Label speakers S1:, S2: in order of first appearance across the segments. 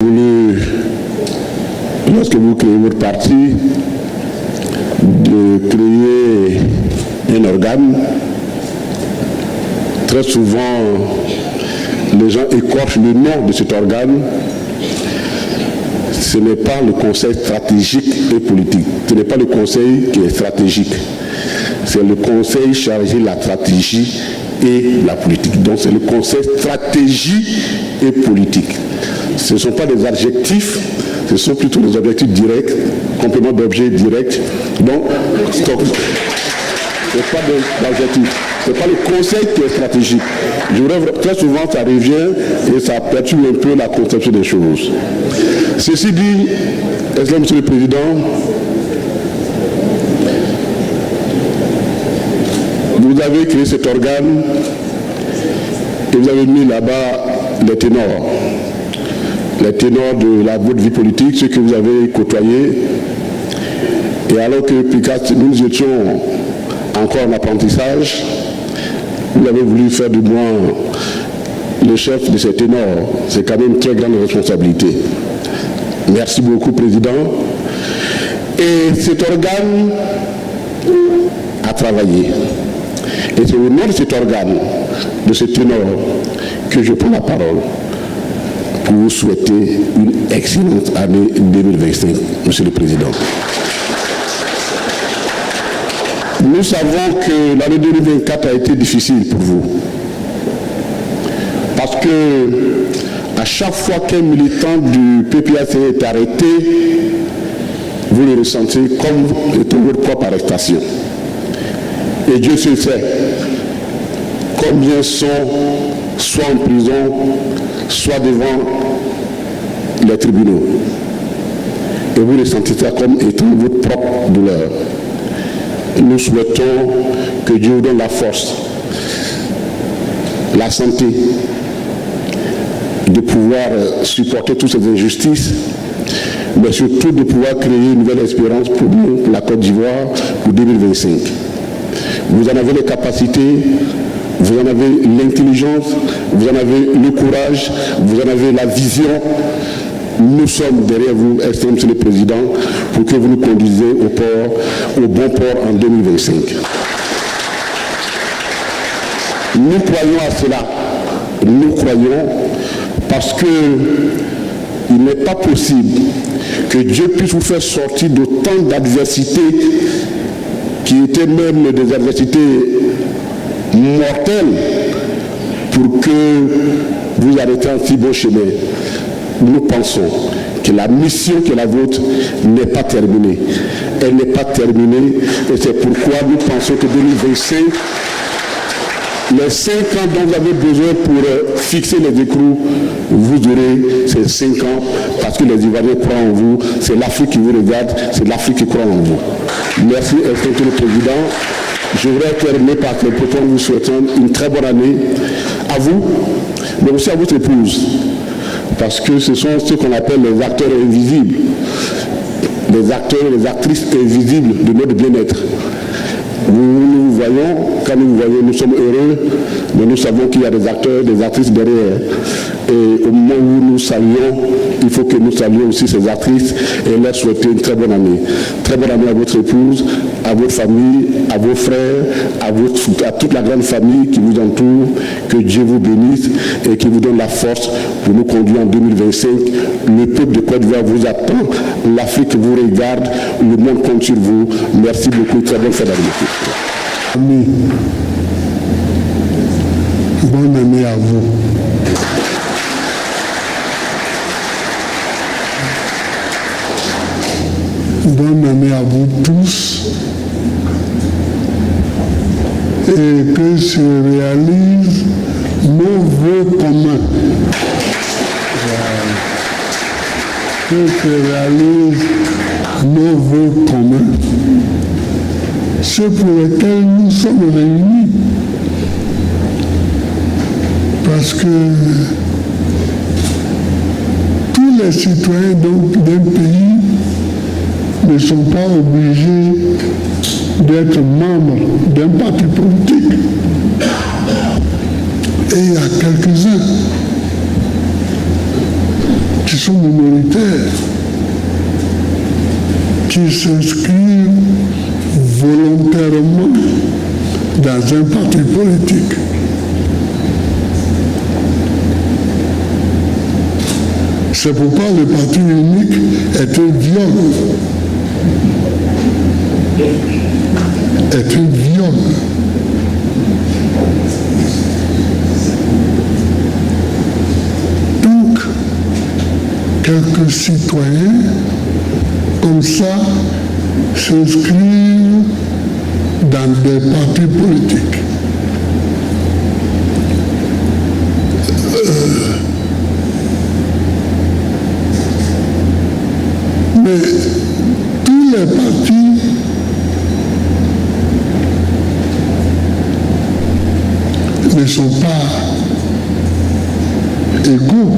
S1: voulu, lorsque vous créez votre parti, de créer un organe. Très souvent, les gens écorchent le nom de cet organe. Ce n'est pas le conseil stratégique et politique. Ce n'est pas le conseil qui est stratégique. C'est le conseil chargé de la stratégie et la politique. Donc c'est le conseil stratégie et politique. Ce ne sont pas des adjectifs, ce sont plutôt des objectifs directs, compléments d'objets directs. Donc, ce n'est pas d'adjectifs. Ce n'est pas le conseil qui est stratégique. Très souvent, ça revient et ça perturbe un peu la conception des choses. Ceci dit, excellent Monsieur le Président, vous avez créé cet organe et vous avez mis là-bas les ténors de votre vie politique, ceux que vous avez côtoyés. Et alors que nous étions encore en apprentissage, vous avez voulu faire du moins le chef de ces ténors. C'est quand même une très grande responsabilité. Merci beaucoup, Président. Et cet organe a travaillé. Et c'est au nom de cet organe, de ce ténor, que je prends la parole pour vous souhaiter une excellente année 2025, Monsieur le Président. Nous savons que l'année 2024 a été difficile pour vous. Parce que à chaque fois qu'un militant du PPAC est arrêté, vous le ressentez comme étant votre propre arrestation. Et Dieu se sait combien sont soit en prison, soit devant les tribunaux. Et vous ressentez ça comme étant votre propre douleur. Nous souhaitons que Dieu vous donne la force, la santé, de pouvoir supporter toutes ces injustices, mais surtout de pouvoir créer une nouvelle espérance pour nous, pour la Côte d'Ivoire, pour 2025. Vous en avez les capacités, vous en avez l'intelligence, vous en avez le courage, vous en avez la vision. Nous sommes derrière vous, excellent Monsieur le Président, pour que vous nous conduisez au bon port en 2025. Nous croyons à cela. Nous croyons parce que il n'est pas possible que Dieu puisse vous faire sortir d'autant d'adversités qui étaient même des adversités mortelles pour que vous arrêtiez un si beau chemin. Nous pensons que la mission qui est la vôtre n'est pas terminée. Elle n'est pas terminée et c'est pourquoi nous pensons que 2025, les 5 ans dont vous avez besoin pour fixer les écrous, vous aurez ces 5 ans parce que les Ivoiriens croient en vous, c'est l'Afrique qui vous regarde, c'est l'Afrique qui croit en vous. Merci, excellent le Président. Je voudrais terminer par le propos vous souhaitant une très bonne année à vous, mais aussi à votre épouse. Parce que ce sont ceux qu'on appelle les acteurs invisibles, les acteurs et les actrices invisibles de notre bien-être. Nous voyons, quand nous vous voyons, nous sommes heureux, mais nous savons qu'il y a des acteurs, des actrices derrière. Et au moment où nous saluons, il faut que nous saluions aussi ces actrices et leur souhaiter une très bonne année. Très bonne année à votre épouse, à votre famille, à vos frères, à toute la grande famille qui vous entoure. Que Dieu vous bénisse et qu'il vous donne la force pour nous conduire en 2025. Le peuple de Côte d'Ivoire vous attend, l'Afrique vous regarde, le monde compte sur vous. Merci beaucoup, très bonne fête à vous.
S2: Bonne année à vous. Bonne année à vous tous et que se réalisent nos vœux communs. Que se réalisent nos vœux communs, ceux pour lesquels nous sommes réunis. Parce que tous les citoyens d'un pays ne sont pas obligés d'être membres d'un parti politique. Et il y a quelques-uns qui sont minoritaires, qui s'inscrivent volontairement dans un parti politique. C'est pourquoi le parti unique est un viol. Est un viol. Donc, quelques citoyens, comme ça, s'inscrivent dans des partis politiques. Mais tous les partis ne sont pas égaux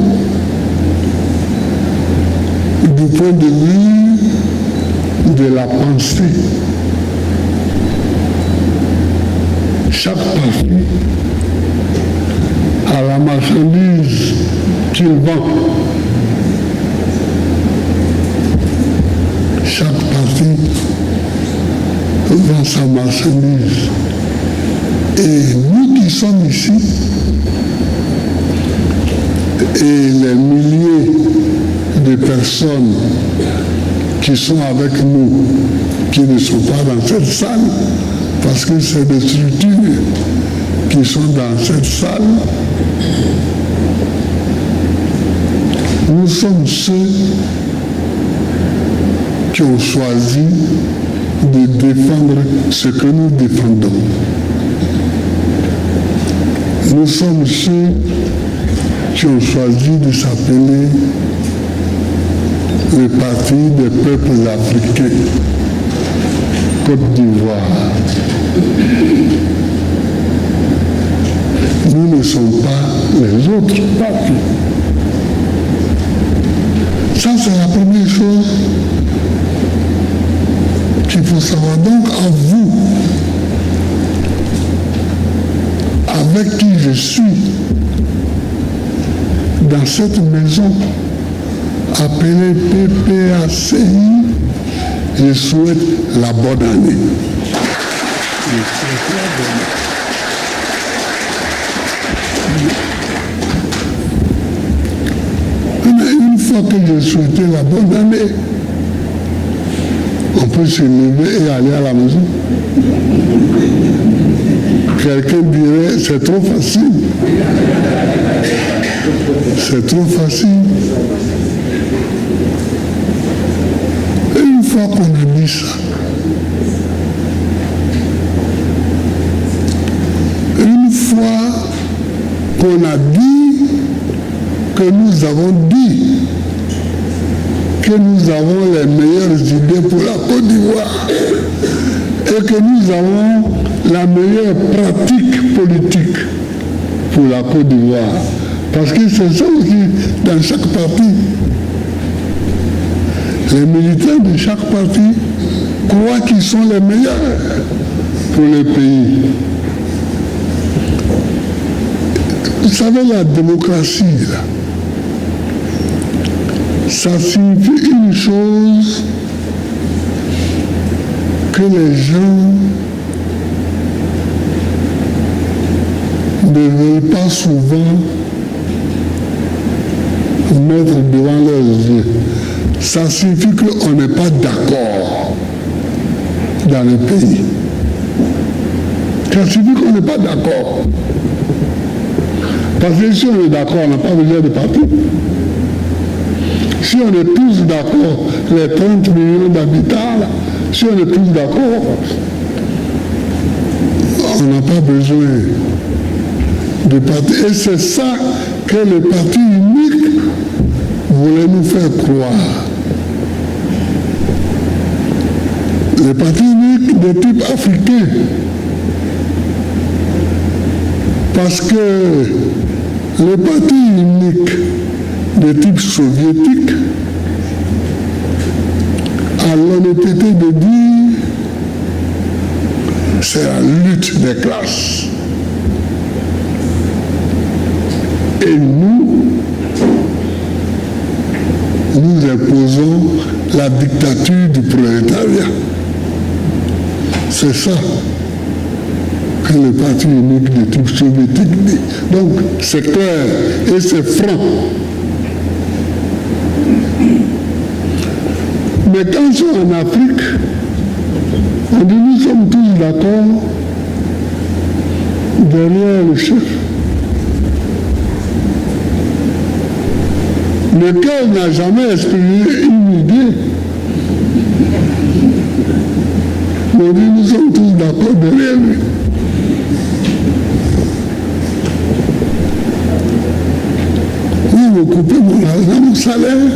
S2: du point de vue de la pensée. Chaque parti a la marchandise qu'il vend. Chaque parti vend sa marchandise. Et nous qui sommes ici, et les milliers de personnes qui sont avec nous, qui ne sont pas dans cette salle, parce que c'est des structures qui sont dans cette salle, nous sommes ceux qui ont choisi de défendre ce que nous défendons. Nous sommes ceux qui ont choisi de s'appeler le Parti des peuples africains, Côte d'Ivoire. Nous ne sommes pas les autres partis. Ça, c'est la première chose qu'il faut savoir. Donc, à vous, avec qui je suis, dans cette maison, appelée PPACI, je souhaite la bonne année. Une fois que j'ai souhaité la bonne année, on peut se lever et aller à la maison. Quelqu'un dirait, c'est trop facile. C'est trop facile. Et une fois qu'on a dit ça, une fois qu'on a dit que nous avons dit que nous avons les meilleures idées pour la Côte d'Ivoire et que nous avons la meilleure pratique politique pour la Côte d'Ivoire. Parce que c'est ça aussi dans chaque parti. Les militaires de chaque parti croient qu'ils sont les meilleurs pour le pays. Vous savez, la démocratie, là, ça signifie une chose que les gens ne veulent pas souvent mettre devant leurs yeux. Ça signifie qu'on n'est pas d'accord dans le pays. Ça signifie qu'on n'est pas d'accord. Parce que si on est d'accord, on n'a pas besoin de parti. Si on est tous d'accord, les 30 millions d'habitants, si on est tous d'accord, on n'a pas besoin de parti. Et c'est ça que le parti unique voulait nous faire croire. Le parti unique de type africain. Parce que le parti unique de type soviétique a l'honnêteté de dire c'est la lutte des classes. Et nous, nous imposons la dictature du prolétariat. C'est ça que le parti unique de type soviétique dit. Donc, c'est clair et c'est franc. Mais quand ils sont en Afrique, on dit nous sommes tous d'accord derrière le chef. Lequel n'a jamais exprimé une idée. On dit nous sommes tous d'accord derrière lui. Vous me coupez mon argent, mon salaire.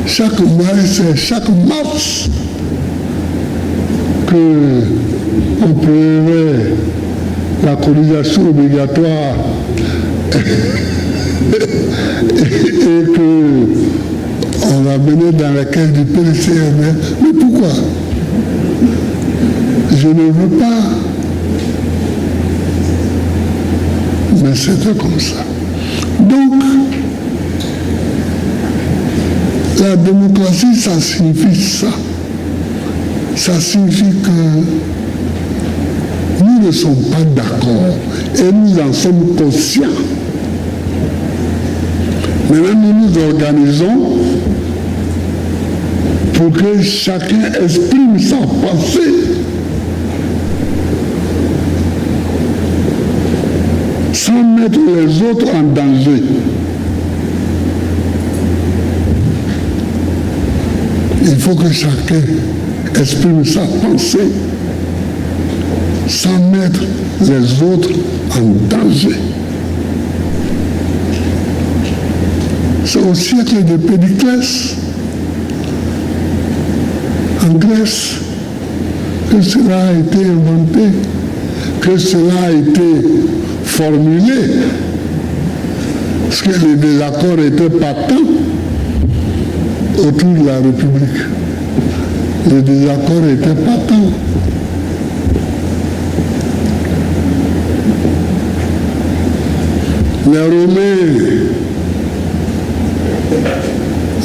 S2: Chaque mois, c'est chaque mars qu'on paierait la cotisation obligatoire et qu'on ramenait dans la caisse du PCM. Mais pourquoi? Je ne veux pas. Mais c'était comme ça. Donc, la démocratie, ça signifie ça. Ça signifie que nous ne sommes pas d'accord et nous en sommes conscients. Maintenant, nous nous organisons pour que chacun exprime sa pensée. Sans mettre les autres en danger. Il faut que chacun exprime sa pensée sans mettre les autres en danger. C'est au siècle de Périclès, en Grèce, que cela a été inventé, que cela a été formulé, parce que les désaccords étaient patents autour de la République. Les désaccords étaient patents. Les Romains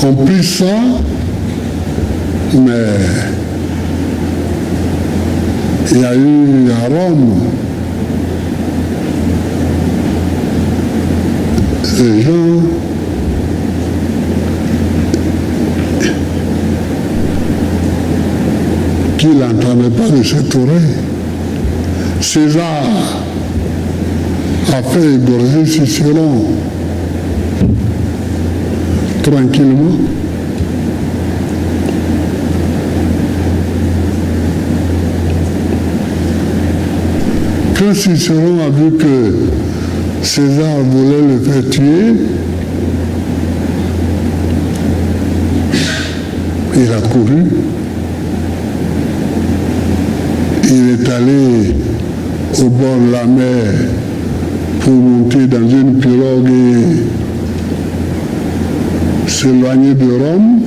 S2: ont pris ça, mais il y a eu à Rome des gens qui n'entendaient pas de cette oreille. César a fait égorger Cicéron tranquillement. Quand Cicéron a vu que César voulait le faire tuer, il a couru. Il est allé au bord de la mer pour monter dans une pirogue et s'éloigner de Rome.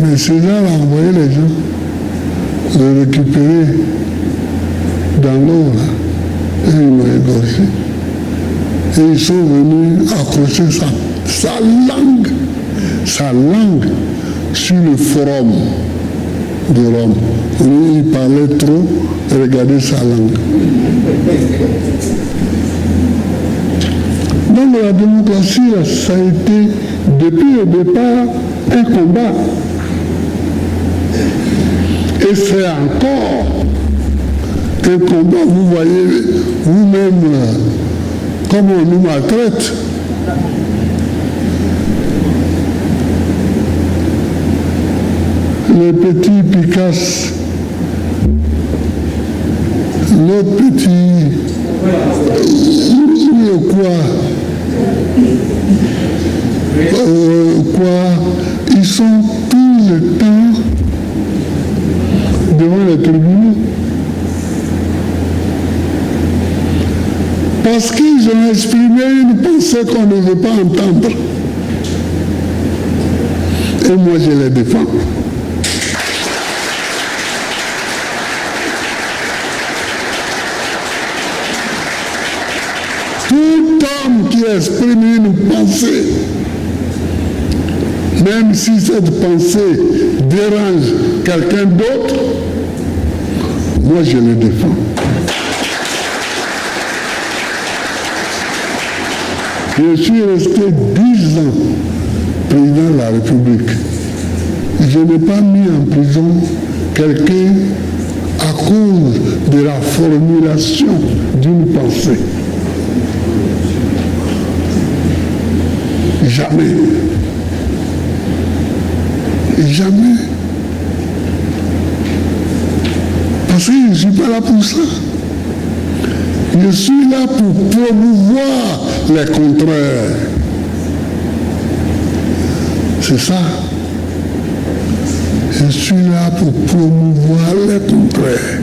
S2: Mais César a envoyé les gens le récupérer dans l'eau, là, et ils l'ont égorgé. Et ils sont venus accrocher sa langue sur le forum de Rome. Il parlait trop, regardez sa langue. Donc la démocratie, ça a été depuis le départ un combat. Et c'est encore un combat, vous voyez vous-même comment on nous maltraite. Les petits Picasso, l'autre petit, quoi, ils sont tout le temps devant les tribunaux. Parce qu'ils ont exprimé une pensée qu'on ne veut pas entendre. Et moi je les défends. Tout homme qui exprime une pensée, même si cette pensée dérange quelqu'un d'autre, moi je le défends. Je suis resté 10 ans président de la République. Je n'ai pas mis en prison quelqu'un à cause de la formulation d'une pensée. Jamais. Jamais. Parce que je ne suis pas là pour ça. Je suis là pour promouvoir les contraires. C'est ça. Je suis là pour promouvoir les contraires.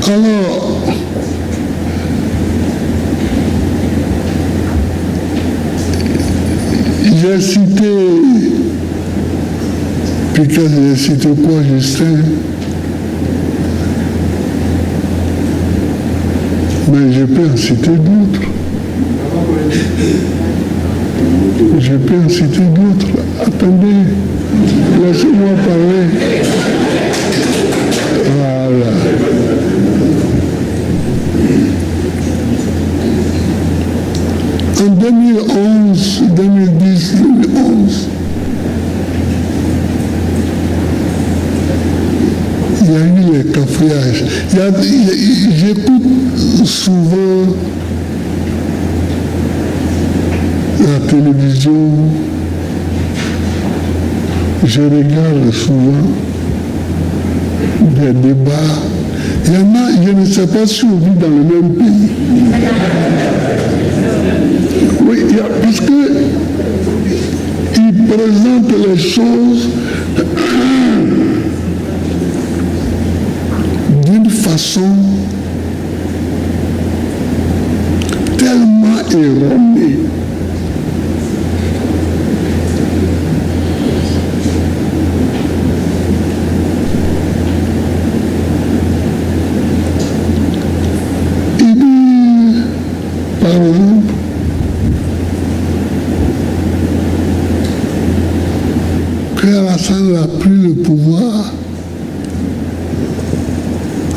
S2: Alors, j'ai cité, puis quand j'ai cité quoi, Justin? Mais je peux en citer d'autres. Je peux en citer d'autres. Attendez, laissez-moi parler. Voilà. En 2011, 2010, 2011, il y a eu les cafouillages. J'écoute souvent la télévision, je regarde souvent des débats. Il y en a, je ne sais pas si on vit dans le même pays. Oui, parce que ils présentent les choses d'une façon tellement erronée. Il dit, par exemple, que Alassane a pris le pouvoir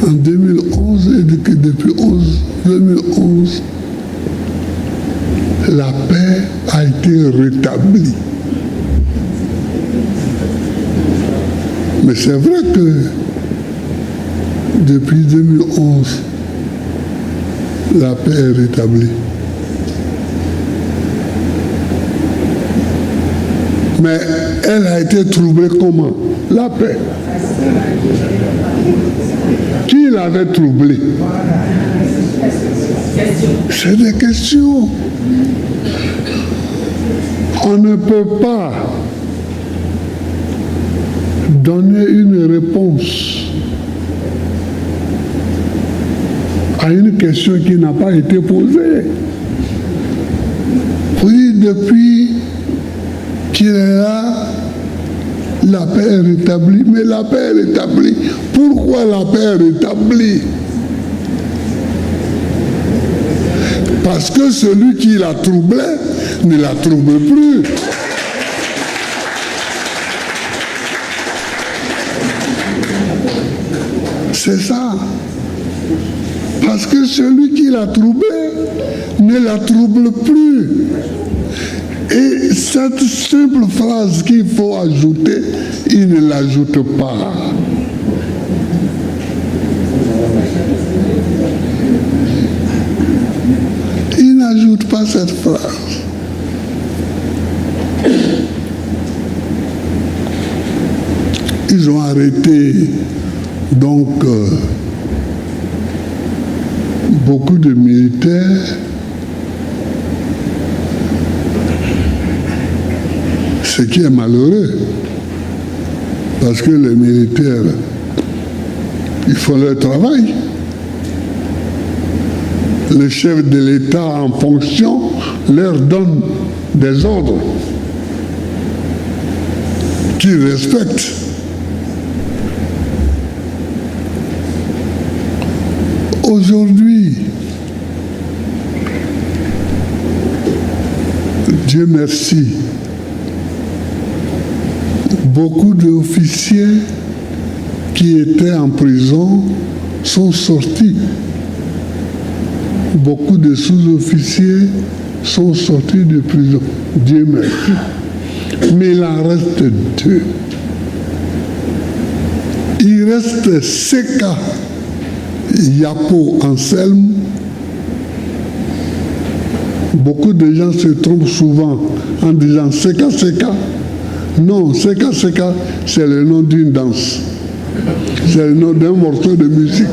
S2: en 2011 et que depuis 2011, la paix a été rétablie. Mais c'est vrai que depuis 2011, la paix est rétablie. Mais elle a été troublée comment? La paix. Qui l'avait troublée? C'est des questions. On ne peut pas donner une réponse à une question qui n'a pas été posée. Oui, depuis qu'il est là, la paix est rétablie. Mais la paix est rétablie. Pourquoi la paix est rétablie? Parce que celui qui la troublait ne la trouble plus. C'est ça. Parce que celui qui la troublait ne la trouble plus. Et cette simple phrase qu'il faut ajouter, il ne l'ajoute pas. Il n'ajoute pas cette phrase. Ils ont arrêté donc beaucoup de militaires. Ce qui est malheureux, parce que les militaires, ils font leur travail. Le chef de l'État en fonction leur donne des ordres qu'ils respectent. Aujourd'hui, Dieu merci, beaucoup d'officiers qui étaient en prison sont sortis. Beaucoup de sous-officiers sont sortis de prison. Dieu merci. Mais il en reste deux. Il reste Seka Yapo Anselme. Beaucoup de gens se trompent souvent en disant Seka Seka. Non, Seka Seka, c'est le nom d'une danse. C'est le nom d'un morceau de musique.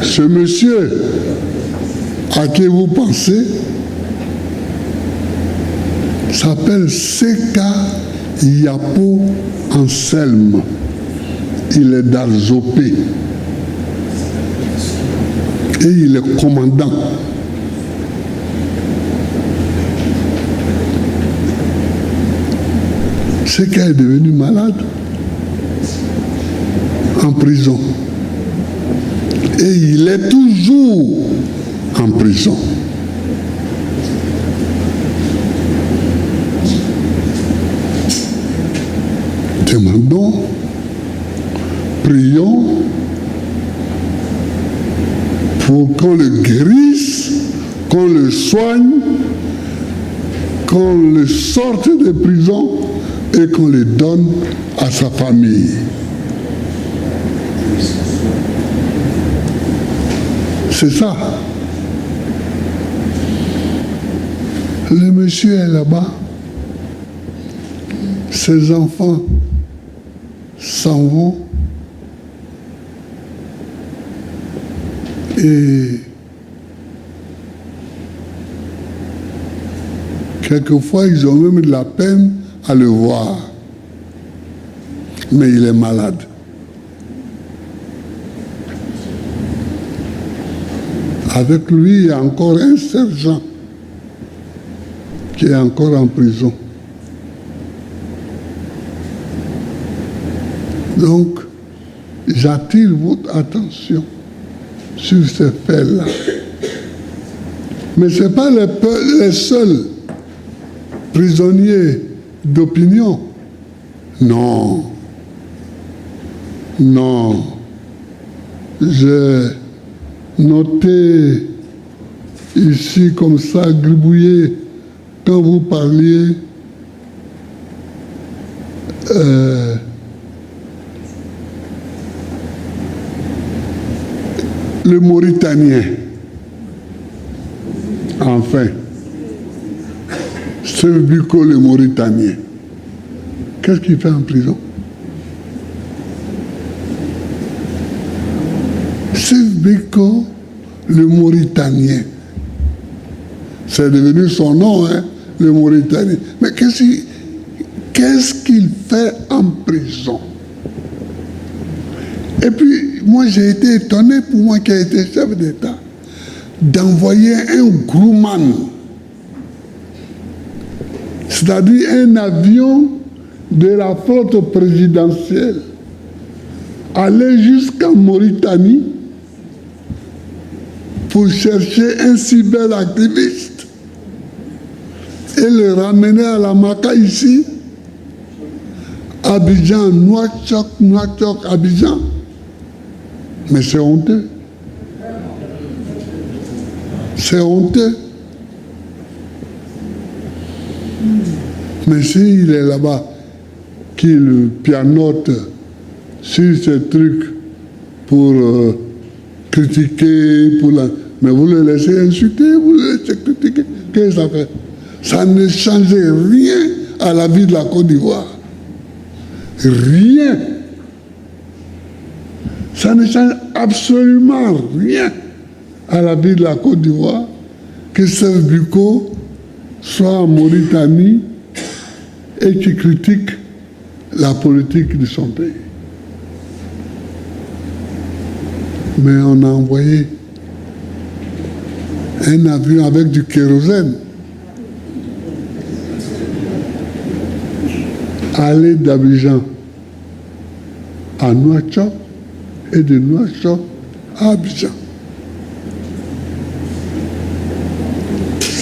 S2: Ce monsieur à qui vous pensez s'appelle Seka Yapo Anselme. Il est d'Arzopé. Et il est commandant. Seka est devenu malade en prison. Et il est toujours en prison. Demandons, prions pour qu'on le guérisse, qu'on le soigne, qu'on le sorte de prison et qu'on le donne à sa famille. C'est ça. Le monsieur est là-bas. Ses enfants s'en vont. Et quelquefois, ils ont même de la peine à le voir. Mais il est malade. Avec lui, il y a encore un sergent qui est encore en prison. Donc, j'attire votre attention sur ces faits-là. Mais ce n'est pas les seuls prisonniers d'opinion. Non. Non. J'ai noté ici comme ça, gribouillé, quand vous parliez le Mauritanien, enfin, Seif Biko le Mauritanien, qu'est-ce qu'il fait en prison? Seif Biko le Mauritanien, c'est devenu son nom, hein, le Mauritanien. Mais qu'est-ce qu'il fait en prison? Et puis, moi, j'ai été étonné, pour moi qui ai été chef d'État, d'envoyer un grumman, c'est-à-dire un avion de la flotte présidentielle, aller jusqu'en Mauritanie pour chercher un cyberactiviste et le ramener à la Maca ici, Abidjan, Nouakchott, Abidjan. Mais c'est honteux. C'est honteux. Mais s'il est là-bas, qu'il pianote sur ces trucs pour critiquer, mais vous le laissez insulter, vous le laissez critiquer, qu'est-ce que ça fait? Ça ne change rien à la vie de la Côte d'Ivoire. Rien. Ça ne change absolument rien à la vie de la Côte d'Ivoire que Seif Biko soit en Mauritanie et qui critique la politique de son pays. Mais on a envoyé un avion avec du kérosène aller d'Abidjan à Nouakchott et de Nouakchott à Abidjan.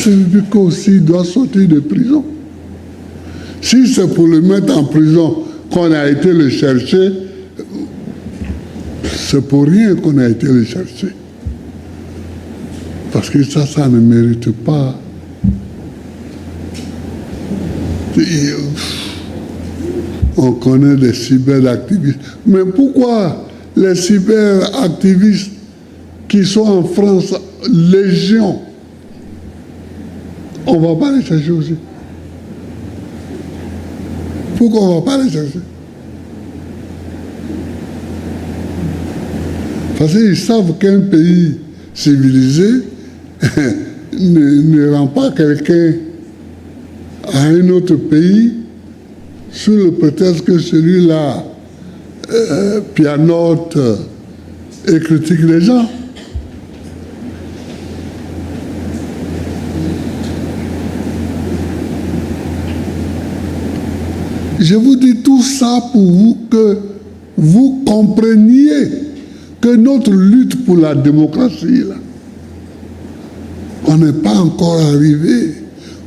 S2: Sebiko aussi doit sortir de prison. Si c'est pour le mettre en prison qu'on a été le chercher, c'est pour rien qu'on a été le chercher. Parce que ça ne mérite pas. On connaît des cyberactivistes. Mais pourquoi les cyberactivistes qui sont en France, légion, on ne va pas les chercher aussi? Pourquoi on ne va pas les chercher? Parce qu'ils savent qu'un pays civilisé ne rend pas quelqu'un à un autre pays sous le prétexte que celui-là pianote et critique les gens. Je vous dis tout ça pour vous que vous compreniez que notre lutte pour la démocratie, là, on n'est pas encore arrivé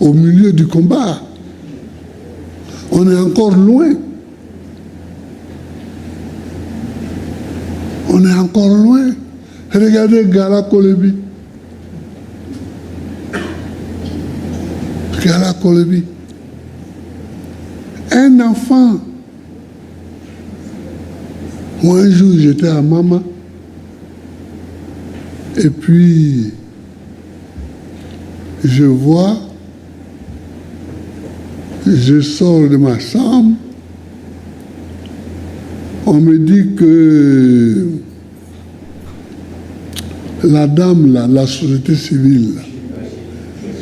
S2: au milieu du combat. On est encore loin. On est encore loin. Regardez Gala Kolebi. Gala Kolebi. Un enfant. Moi, un jour, j'étais à Mama. Et puis, je vois, je sors de ma chambre, on me dit que la dame, là, la société civile, là,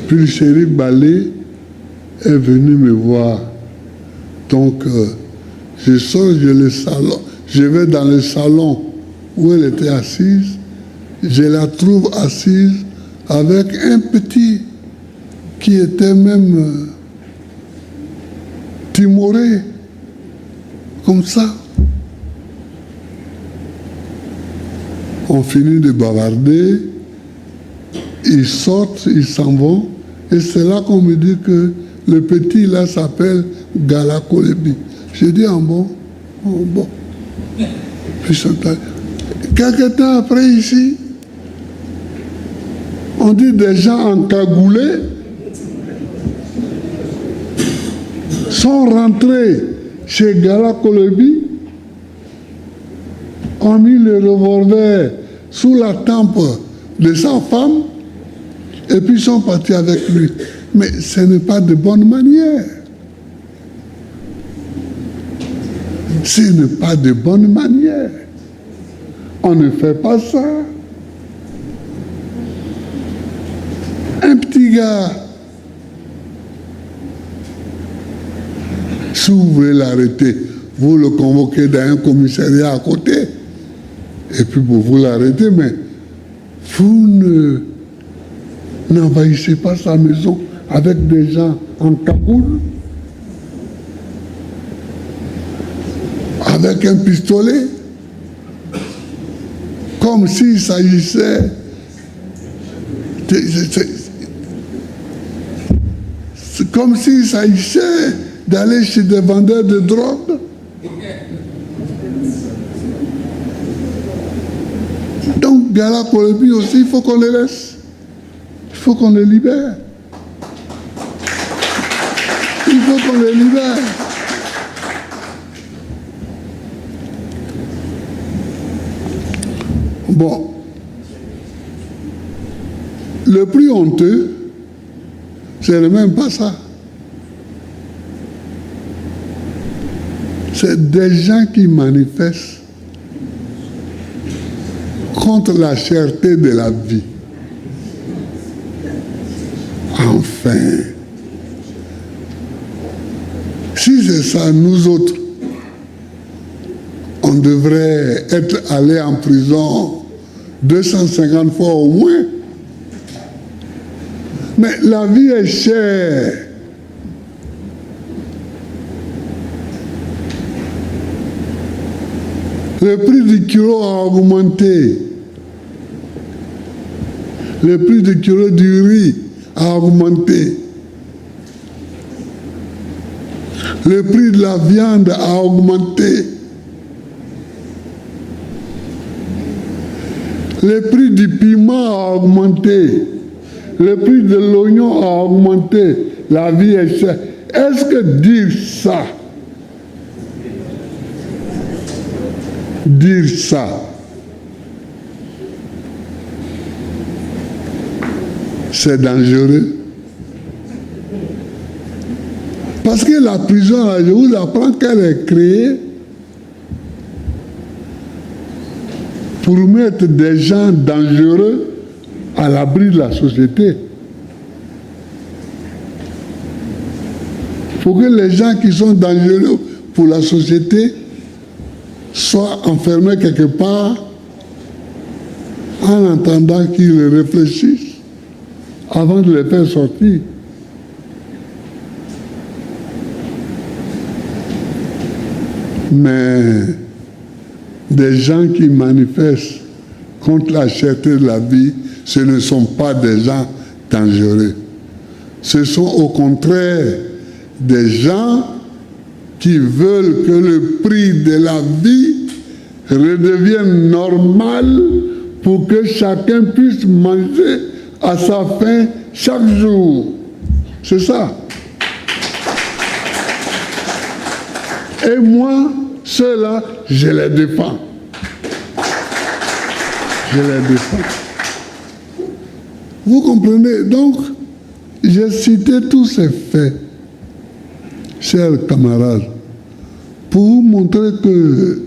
S2: puis le shérif Balé est venu me voir. Donc, je sors, je vais dans le salon où elle était assise, je la trouve assise avec un petit qui était même timoré, comme ça. On finit de bavarder, ils sortent, ils s'en vont, et c'est là qu'on me dit que le petit là s'appelle Gala Kolebi. J'ai dit, bon. Puis quelques temps après ici, on dit des gens encagoulés sont rentrés chez Gala Kolebi, ont mis le revolver sous la tempe de sa femme et puis sont partis avec lui. Mais ce n'est pas de bonne manière. Ce n'est pas de bonne manière. On ne fait pas ça. Un petit gars, si vous voulez l'arrêter, vous le convoquez dans un commissariat à côté, et puis vous l'arrêtez, mais vous n'envahissez pas sa maison avec des gens en cagoule, avec un pistolet, comme s'il s'agissait comme s'il s'agissait d'aller chez des vendeurs de drogue. Donc, Gala Kolebi aussi, il faut qu'on les laisse. Il faut qu'on les libère. Il faut qu'on les libère. Bon. Le plus honteux, c'est même pas ça. C'est des gens qui manifestent contre la cherté de la vie. Enfin, si c'est ça, nous autres, on devrait être allés en prison 250 fois au moins. Mais la vie est chère. Le prix du kilo a augmenté. Le prix du kilo du riz a augmenté. Le prix de la viande a augmenté. Le prix du piment a augmenté. Le prix de l'oignon a augmenté. La vie est chère. Est-ce que dire ça, c'est dangereux? Parce que la prison, là, je vous apprends qu'elle est créée pour mettre des gens dangereux à l'abri de la société. Pour que les gens qui sont dangereux pour la société soient enfermés quelque part en attendant qu'ils réfléchissent avant de les faire sortir. Mais des gens qui manifestent contre la cherté de la vie, ce ne sont pas des gens dangereux. Ce sont au contraire des gens qui veulent que le prix de la vie redevienne normal pour que chacun puisse manger à sa faim chaque jour. C'est ça. Et moi, ceux-là, je les défends. Je les défends. Vous comprenez? Donc, j'ai cité tous ces faits, chers camarades, pour vous montrer que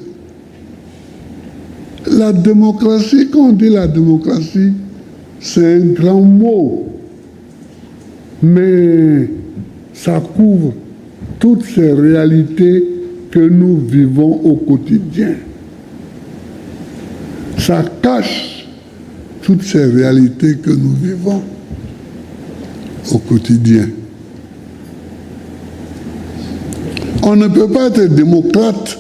S2: la démocratie, quand on dit la démocratie, c'est un grand mot, mais ça couvre toutes ces réalités que nous vivons au quotidien. Ça cache toutes ces réalités que nous vivons au quotidien. On ne peut pas être démocrate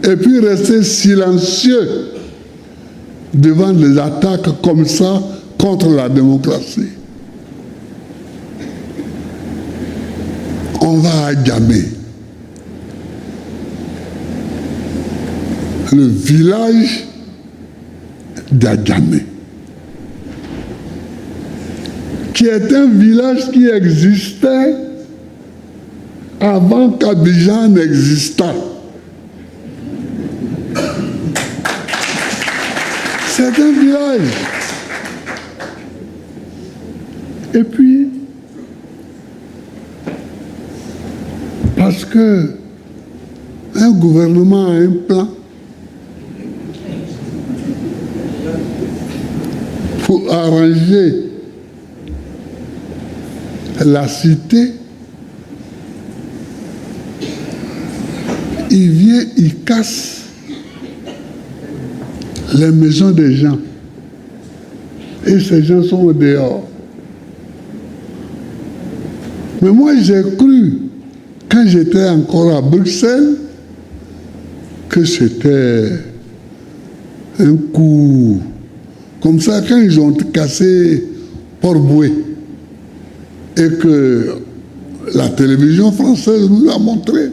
S2: et puis rester silencieux devant des attaques comme ça contre la démocratie. On va à Djamé. Le village d'Adjamé, qui est un village qui existait avant qu'Abidjan n'existât. C'est un village. Et puis, parce que un gouvernement a un plan pour arranger la cité, il vient, il casse les maisons des gens. Et ces gens sont au dehors. Mais moi, j'ai cru, quand j'étais encore à Bruxelles, que c'était un coup. Comme ça, quand ils ont cassé Port-Boué et que la télévision française nous a montré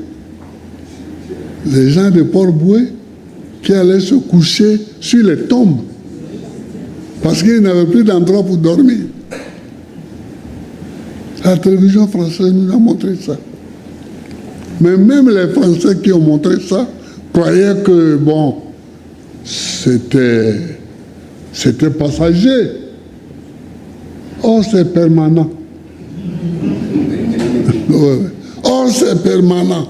S2: les gens de Port-Boué qui allaient se coucher sur les tombes parce qu'ils n'avaient plus d'endroit pour dormir. La télévision française nous a montré ça. Mais même les Français qui ont montré ça croyaient que, bon, c'était passager. Or, c'est permanent. Or, c'est permanent.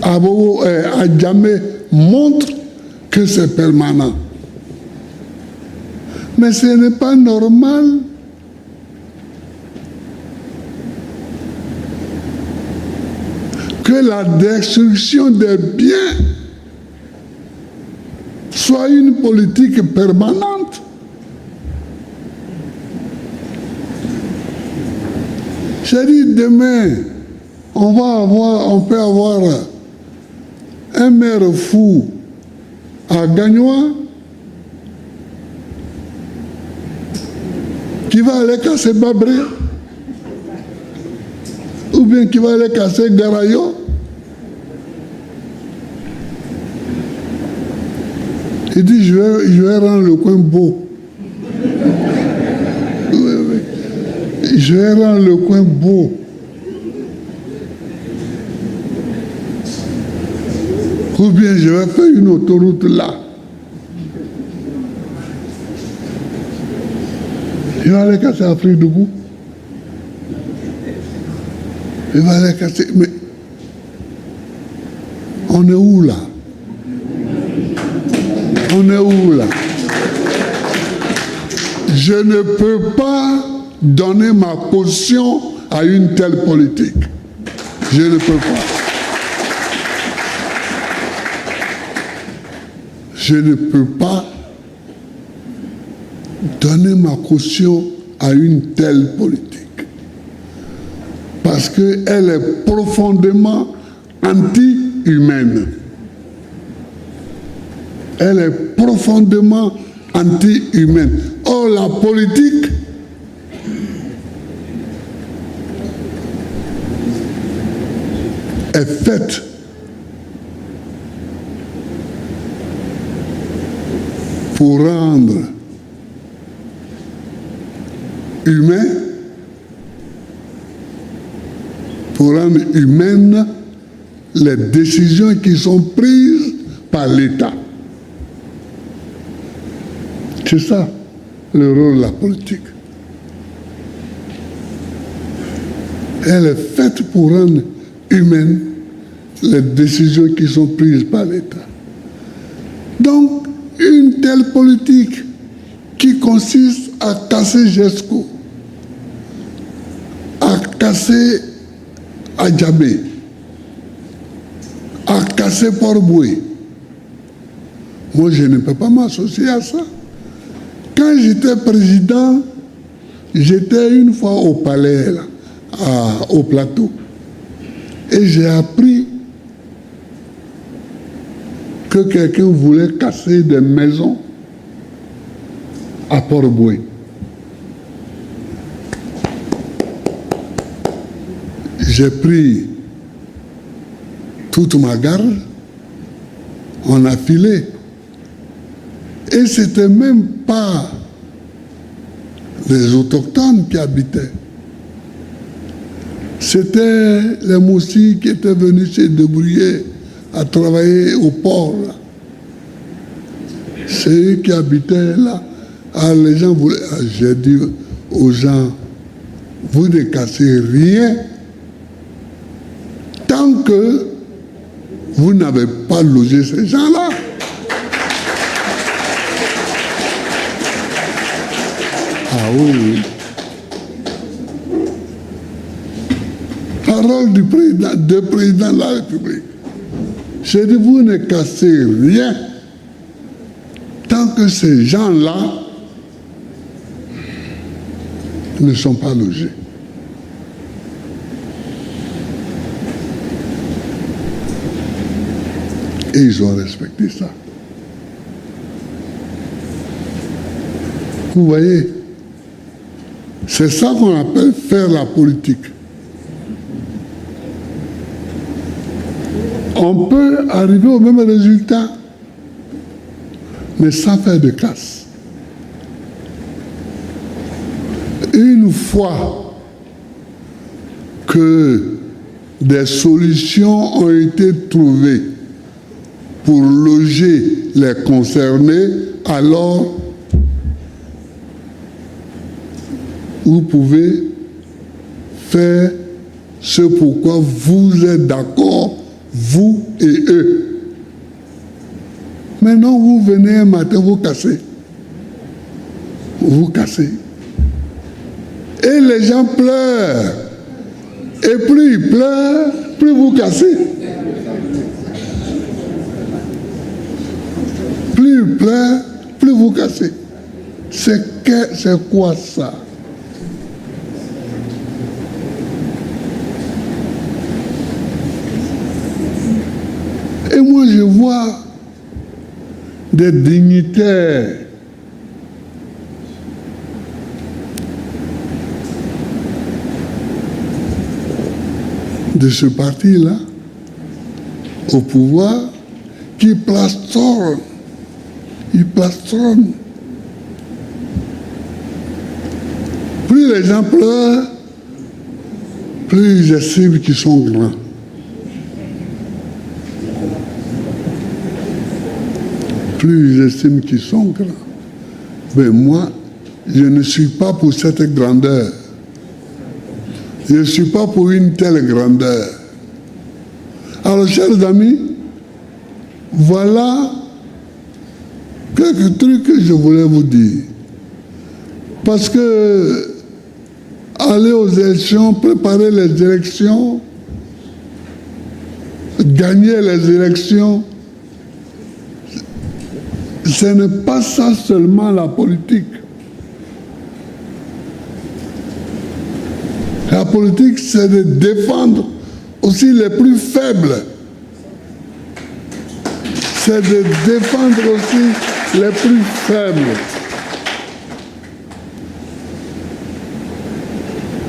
S2: Adjamé montre que c'est permanent. Mais ce n'est pas normal que la destruction des biens soit une politique permanente. J'ai dit demain, on peut avoir un maire fou à Gagnois qui va aller casser Babré, ou bien qui va aller casser Garayo. Il dit, je vais rendre le coin beau. Je vais rendre le coin beau. Ou bien je vais faire une autoroute là. Il va aller casser Afrique debout. Il va aller casser. Mais on est où là? On est où là? Je ne peux pas donner ma caution à une telle politique. Je ne peux pas. Je ne peux pas donner ma caution à une telle politique. Parce qu'elle est profondément anti-humaine. Elle est profondément anti-humaine. Or, la politique est faite pour rendre humain, pour rendre humaines les décisions qui sont prises par l'État. C'est ça le rôle de la politique. Elle est faite pour rendre humaines les décisions qui sont prises par l'État. Donc, une telle politique qui consiste à casser GESCO, à casser Adjamé, à casser Port-Boué, moi je ne peux pas m'associer à ça. Quand j'étais président, j'étais une fois au palais, là, au plateau, et j'ai appris que quelqu'un voulait casser des maisons à Port-Boué. J'ai pris toute ma garde, on a filé. Et c'était même pas les autochtones qui habitaient. C'était les moussis qui étaient venus se débrouiller à travailler au port. Là. C'est eux qui habitaient là. Alors les gens voulaient... J'ai dit aux gens, vous ne cassez rien tant que vous n'avez pas logé ces gens-là. Ah oui. Parole du président de la République. J'ai dit, vous ne cassez rien tant que ces gens-là ne sont pas logés. Et ils ont respecté ça. Vous voyez, c'est ça qu'on appelle faire la politique. On peut arriver au même résultat, mais sans faire de casse. Une fois que des solutions ont été trouvées pour loger les concernés, alors vous pouvez faire ce pourquoi vous êtes d'accord, vous et eux. Maintenant, vous venez un matin, vous cassez. Vous cassez. Et les gens pleurent. Et plus ils pleurent, plus vous cassez. Plus ils pleurent, plus vous cassez. C'est quoi ça? Et moi, je vois des dignitaires de ce parti-là au pouvoir qui plastronne. Il plastronne. Plus les gens pleurent, plus ils estiment qu'ils sont grands. Plus ils estiment qu'ils sont grands. Mais moi, je ne suis pas pour cette grandeur. Je ne suis pas pour une telle grandeur. Alors, chers amis, voilà quelques trucs que je voulais vous dire. Parce que aller aux élections, préparer les élections, gagner les élections, ce n'est pas ça seulement la politique. La politique, c'est de défendre aussi les plus faibles. C'est de défendre aussi les plus faibles.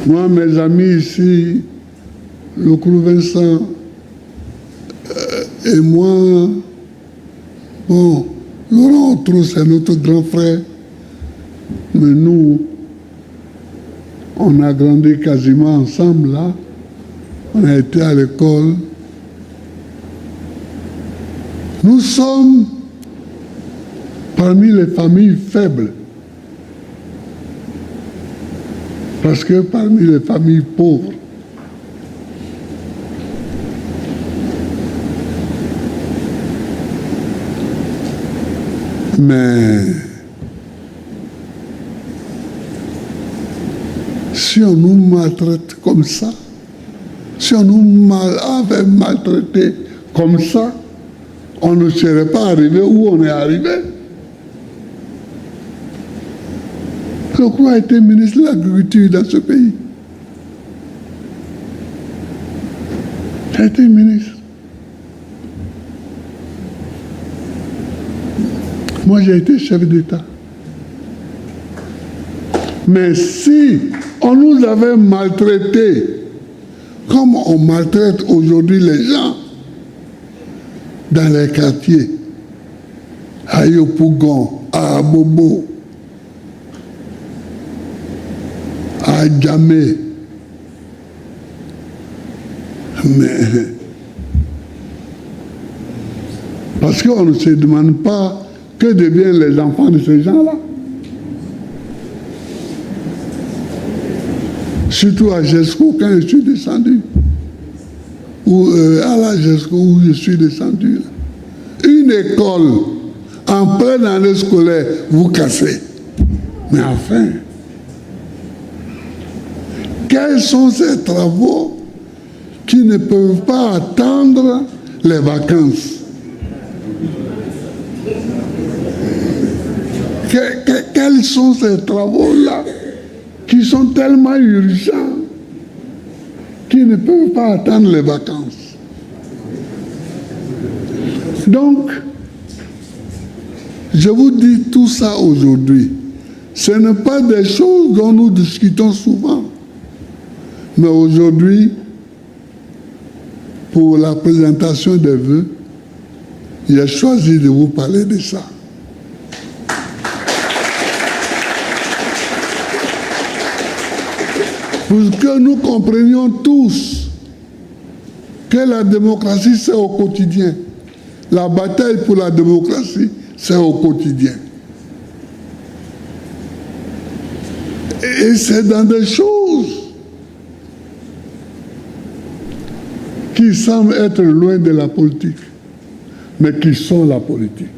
S2: Moi, mes amis ici, le Clou Vincent et moi, bon, Laurent Autrou, c'est notre grand frère, mais nous, on a grandi quasiment ensemble là, on a été à l'école. Nous sommes parmi les familles faibles. Parce que parmi les familles pauvres, mais si on nous maltraite comme ça, si on nous avait maltraité comme ça, on ne serait pas arrivé où on est arrivé. Le Clou a été ministre de l'Agriculture dans ce pays. Il a été ministre. Moi, j'ai été chef d'État. Mais si on nous avait maltraités, comme on maltraite aujourd'hui les gens dans les quartiers, à Yopougon, à Abobo, à Djamé, mais parce qu'on ne se demande pas que deviennent les enfants de ces gens-là. Surtout à Jesco, quand je suis descendu, ou à la Jesco où je suis descendu. Là. Une école, en pleine année scolaire, vous cassez. Mais enfin, quels sont ces travaux qui ne peuvent pas attendre les vacances? Quels sont ces travaux-là qui sont tellement urgents qui ne peuvent pas attendre les vacances? Donc, je vous dis tout ça aujourd'hui. Ce n'est pas des choses dont nous discutons souvent. Mais aujourd'hui, pour la présentation des vœux, j'ai choisi de vous parler de ça. Pour que nous comprenions tous que la démocratie, c'est au quotidien. La bataille pour la démocratie, c'est au quotidien. Et c'est dans des choses qui semblent être loin de la politique, mais qui sont la politique.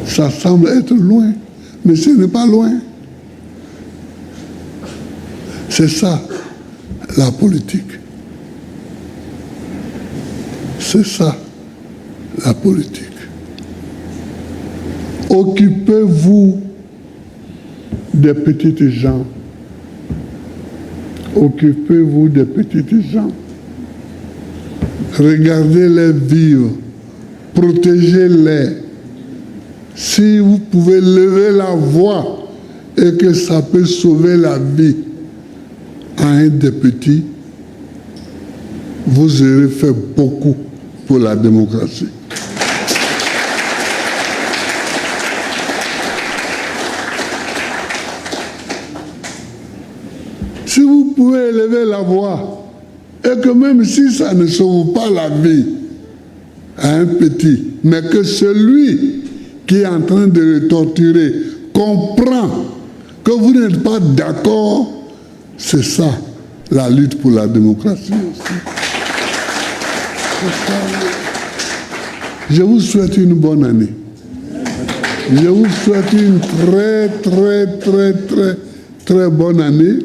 S2: Ça semble être loin, mais ce n'est pas loin. C'est ça, la politique. C'est ça, la politique. Occupez-vous des petites gens. Occupez-vous des petites gens. Regardez-les vivre. Protégez-les. Si vous pouvez lever la voix et que ça peut sauver la vie, à un des petits, vous aurez fait beaucoup pour la démocratie. Si vous pouvez élever la voix, et que même si ça ne sauve pas la vie à un petit, mais que celui qui est en train de le torturer comprend que vous n'êtes pas d'accord, c'est ça, la lutte pour la démocratie aussi. Je vous souhaite une bonne année. Je vous souhaite une très bonne année.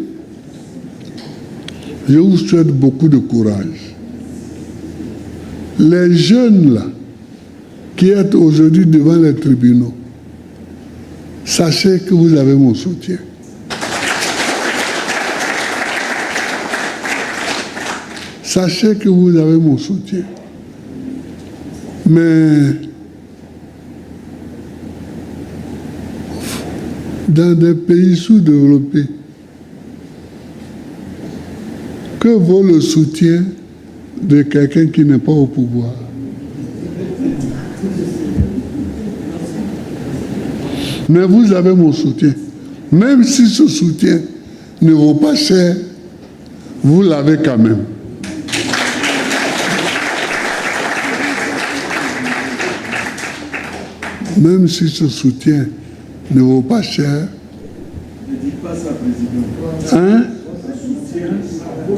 S2: Je vous souhaite beaucoup de courage. Les jeunes là, qui êtes aujourd'hui devant les tribunaux, sachez que vous avez mon soutien. Sachez que vous avez mon soutien. Mais dans des pays sous-développés, que vaut le soutien de quelqu'un qui n'est pas au pouvoir? Mais vous avez mon soutien. Même si ce soutien ne vaut pas cher, vous l'avez quand même. Même si ce soutien ne vaut pas cher.
S3: Ne dites pas ça, président.
S2: Hein?
S3: Le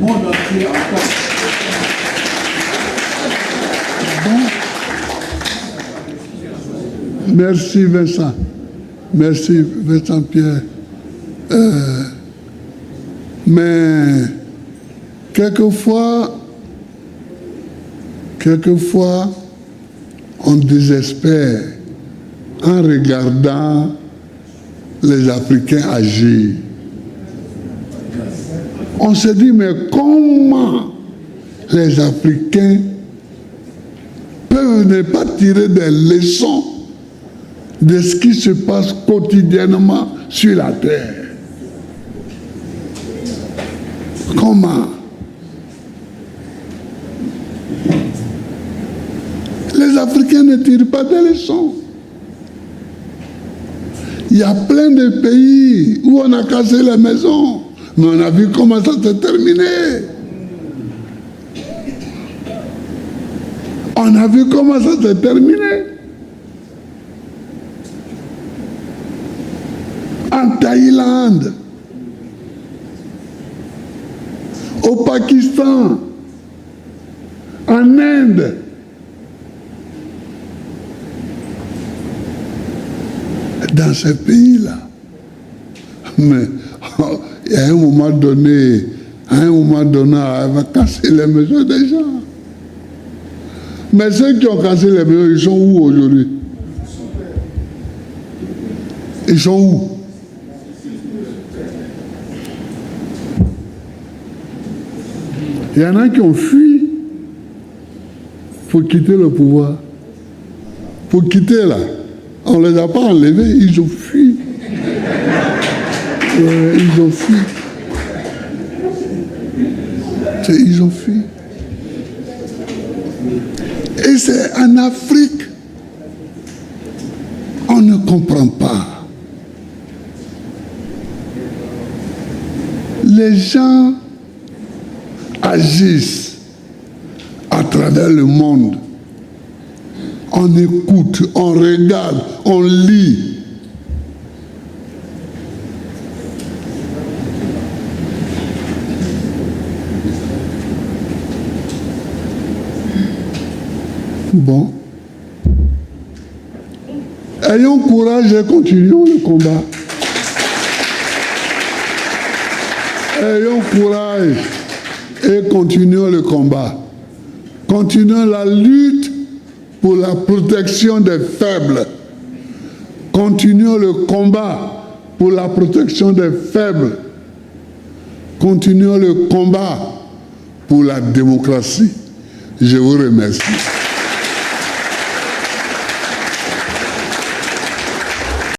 S3: monde entier entend.
S2: Merci Vincent. Merci Vincent Pierre. Mais quelquefois, on désespère en regardant les Africains agir. On se dit, mais comment les Africains peuvent ne pas tirer des leçons de ce qui se passe quotidiennement sur la terre? Comment? Les Africains ne tirent pas des leçons. Il y a plein de pays où on a cassé les maisons, mais on a vu comment ça s'est terminé. On a vu comment ça s'est terminé. En Thaïlande, au Pakistan, en Inde. Dans ces pays-là. Mais à un moment donné, on va casser les maisons des gens. Mais ceux qui ont cassé les maisons, ils sont où aujourd'hui? Ils sont où? Il y en a qui ont fui pour quitter le pouvoir. Pour quitter là. On ne les a pas enlevés, ils ont fui. Ils ont fui. Ils ont fui. Et c'est en Afrique. On ne comprend pas. Les gens agissent à travers le monde. On écoute, on regarde, on lit. Bon. Ayons courage et continuons le combat. Ayons courage et continuons le combat. Continuons la lutte pour la protection des faibles. Continuons le combat pour la protection des faibles. Continuons le combat pour la démocratie. Je vous remercie.